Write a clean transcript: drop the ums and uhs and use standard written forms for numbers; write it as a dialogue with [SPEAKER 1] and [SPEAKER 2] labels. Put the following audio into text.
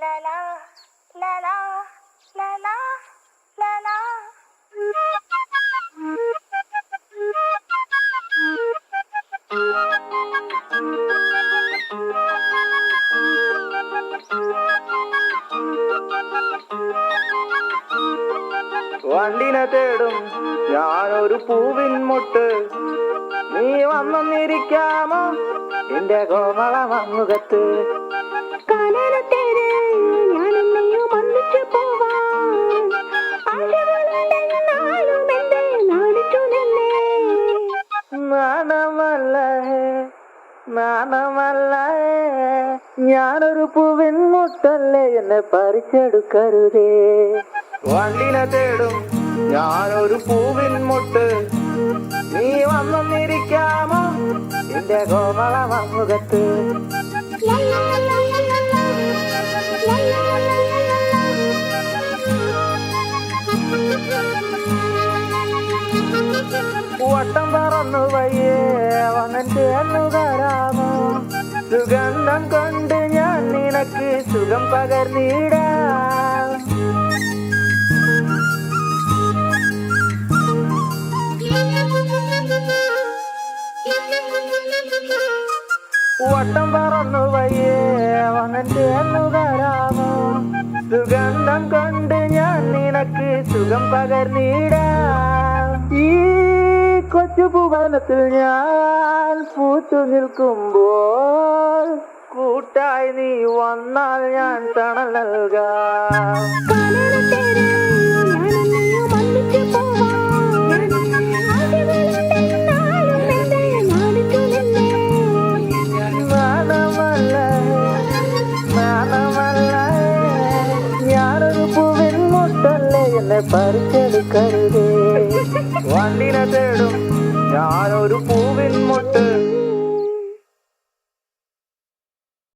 [SPEAKER 1] la la la la la la la la.
[SPEAKER 2] വണ്ടിനെ തേടും ഞാനൊരു പൂവിൻ മുട്ട്, നീ വന്നൊന്നിരിക്കാമോ എന്റെ കോമള മമ്മുഖത്ത്. നാണമല്ലേ നാണമല്ലേ ഞാനൊരു പൂവിൻ മുട്ടല്ലേ, എന്നെ പറിച്ചെടുക്കരുതേ. വണ്ടിനെ തേടും ഞാനൊരു പൂവിൻ മുട്ട്, നീ വന്നൊന്നിരിക്കാമോ എന്റെ കോമള മമ്മുഖത്ത്. വട്ടം പറന്നു വയ്യേ വന്നിട്ട് എന്നു തരാമോ, സുഗന്ധം കൊണ്ട് ഞാൻ നിനക്ക് സുഖം പകർന്നിടാം. വട്ടം പറന്നു വയ്യേ വന്നിട്ട് എന്നു തരാമോ, സുഗന്ധം കൊണ്ട് ഞാൻ നിനക്ക് സുഖം പകർന്നിടാം. ഈ കൊച്ചു ഭുവനത്തിൽ ഞാൻ പൂത്തു നിൽക്കുമ്പോൾ കൂട്ടായി നീ വന്നാൽ ഞാൻ തണൽ നൽകാം. ഞാനൊരു പൂവിൻ മുട്ടല്ലേ, എന്നെ പറിച്ചെടുക്കരുതേ. വണ്ടിനെ തേടും